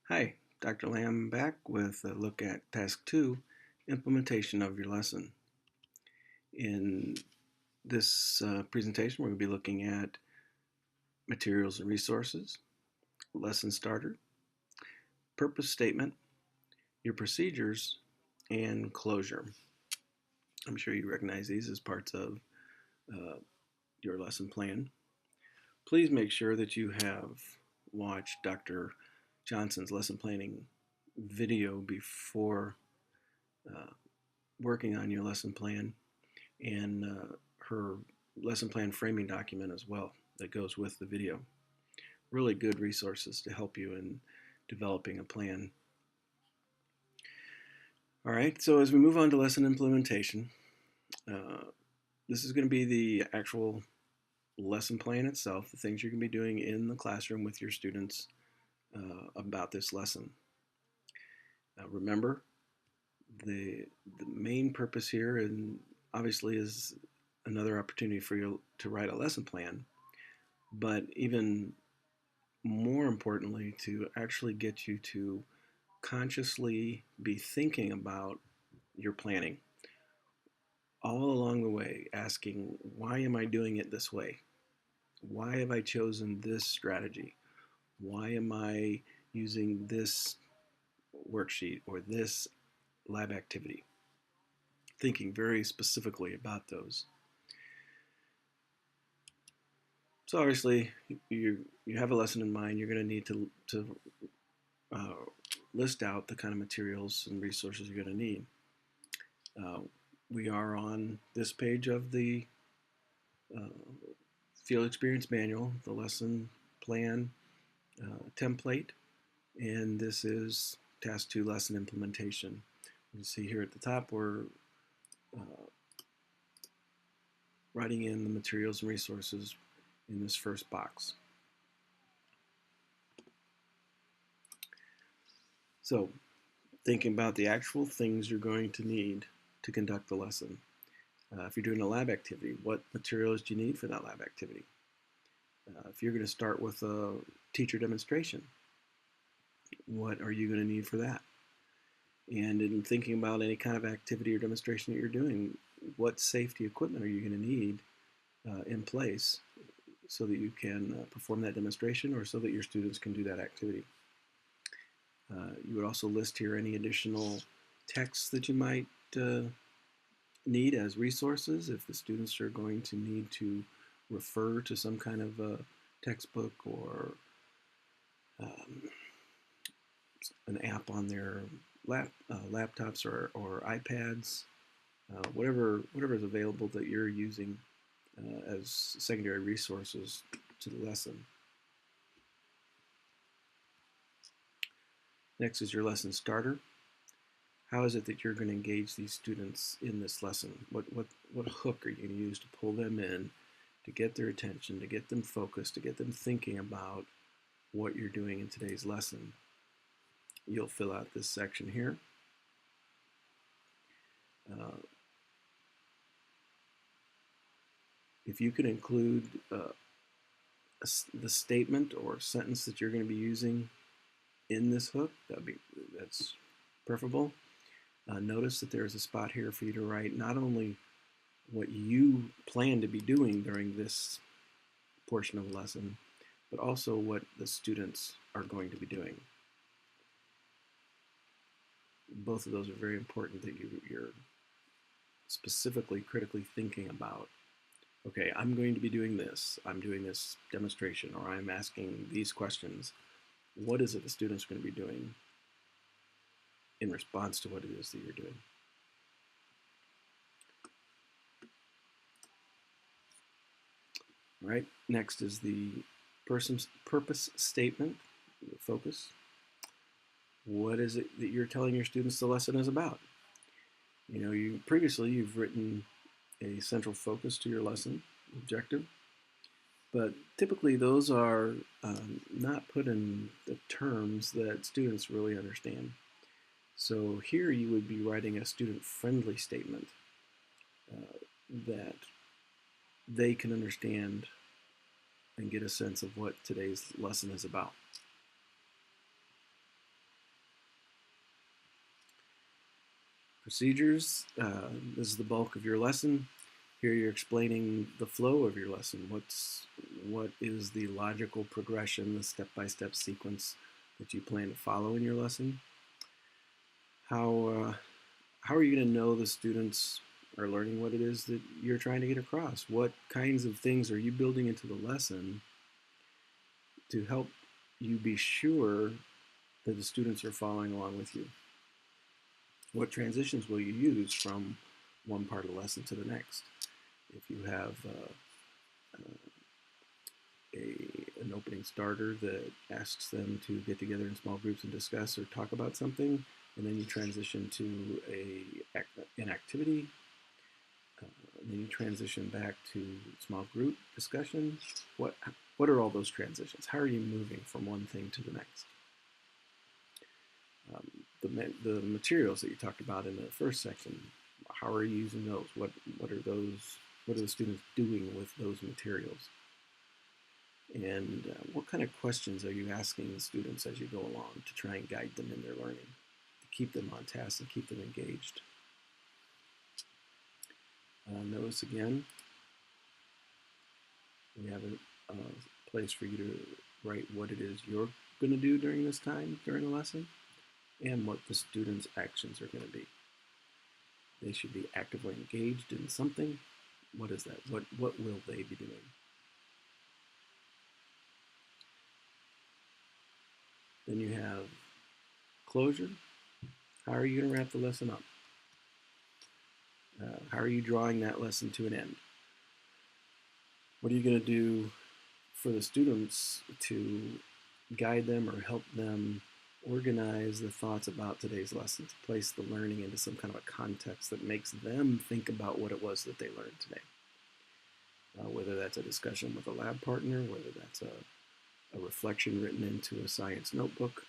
Hi, Dr. Lamb back with a look at Task 2, Implementation of your lesson. In this presentation, we're going to be looking at materials and resources, lesson starter, purpose statement, your procedures, and closure. I'm sure you recognize these as parts of uh, your lesson plan. Please make sure that you have watched Dr. Johnson's lesson planning video before uh, working on your lesson plan and her lesson plan framing document as well that goes with the video. Really good resources to help you in developing a plan. All right, so as we move on to lesson implementation, uh, this is going to be the actual lesson plan itself, the things you're going to be doing in the classroom with your students about this lesson. Remember, the main purpose here, and obviously, is another opportunity for you to write a lesson plan, but even more importantly, to actually get you to consciously be thinking about your planning all along the way, asking, why am I doing it this way? Why have I chosen this strategy? Why am I using this worksheet or this lab activity? Thinking very specifically about those. So obviously, you have a lesson in mind. You're going to need to uh, list out the kind of materials and resources you're going to need. Uh, we are on this page of the uh, Field Experience Manual, the lesson plan template, and this is Task 2 Lesson Implementation. You see here at the top, we're uh, writing in the materials and resources in this first box. So, thinking about the actual things you're going to need to conduct the lesson. If you're doing a lab activity, what materials do you need for that lab activity? If you're going to start with a teacher demonstration, what are you going to need for that? And in thinking about any kind of activity or demonstration that you're doing, what safety equipment are you going to need in place so that you can perform that demonstration or so that your students can do that activity? You would also list here any additional texts that you might need as resources if the students are going to need to refer to some kind of a textbook or um, an app on their laptops or iPads, whatever is available that you're using as secondary resources to the lesson. Next is your lesson starter. How is it that you're going to engage these students in this lesson? What hook are you going to use to pull them in, to get their attention, to get them focused, to get them thinking about what you're doing in today's lesson? You'll fill out this section here. Uh, if you can include the statement or sentence that you're going to be using in this hook, that's preferable. Notice that there's a spot here for you to write not only what you plan to be doing during this portion of the lesson, but also what the students are going to be doing. Both of those are very important that you're specifically critically thinking about. Okay, I'm going to be doing this. I'm doing this demonstration, or I'm asking these questions. What is it the students are going to be doing in response to what it is that you're doing? All right, next is the person's purpose statement, the focus. What is it that you're telling your students the lesson is about? You know, you've written a central focus to your lesson objective, but typically those are not put in the terms that students really understand. So here you would be writing a student-friendly statement that they can understand and get a sense of what today's lesson is about. procedures. This is the bulk of your lesson. Here you're explaining the flow of your lesson. What is the logical progression, the step-by-step sequence that you plan to follow in your lesson? How are you going to know the students are learning what it is that you're trying to get across? What kinds of things are you building into the lesson to help you be sure that the students are following along with you? What transitions will you use from one part of the lesson to the next? If you have an opening starter that asks them to get together in small groups and discuss or talk about something, and then you transition to an activity, and then you transition back to small group discussion. What are all those transitions? How are you moving from one thing to the next? The materials that you talked about in the first section, how are you using those? What are those? What are the students doing with those materials? And what kind of questions are you asking the students as you go along to try and guide them in their learning, to keep them on task and keep them engaged? Notice again, we have a place for you to write what it is you're going to do during this time, during the lesson, and what the students' actions are going to be. They should be actively engaged in something. What is that? What will they be doing? Then you have closure. How are you going to wrap the lesson up? How are you drawing that lesson to an end? What are you going to do for the students to guide them or help them organize the thoughts about today's lesson, to place the learning into some kind of a context that makes them think about what it was that they learned today? Whether that's a discussion with a lab partner, whether that's a reflection written into a science notebook,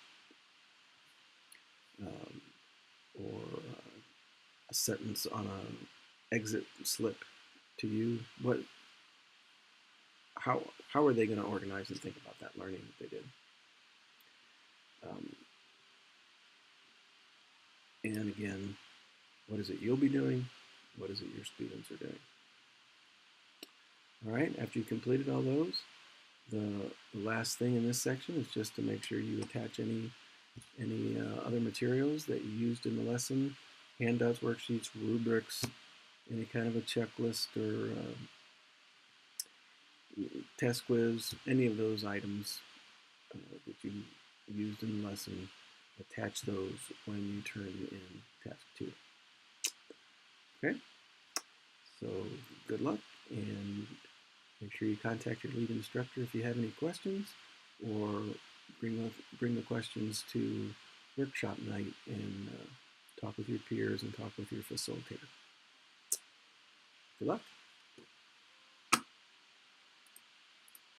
or a sentence on an exit slip to you. How are they going to organize and think about that learning that they did? And again, what is it you'll be doing? What is it your students are doing? All right, after you completed all those, the last thing in this section is just to make sure you attach any other materials that you used in the lesson, handouts, worksheets, rubrics, any kind of a checklist or test quiz, any of those items that you used in the lesson, attach those when you turn in task 2. Okay, so good luck, and make sure you contact your lead instructor if you have any questions, or bring the questions to workshop night and talk with your peers and talk with your facilitator. Good luck.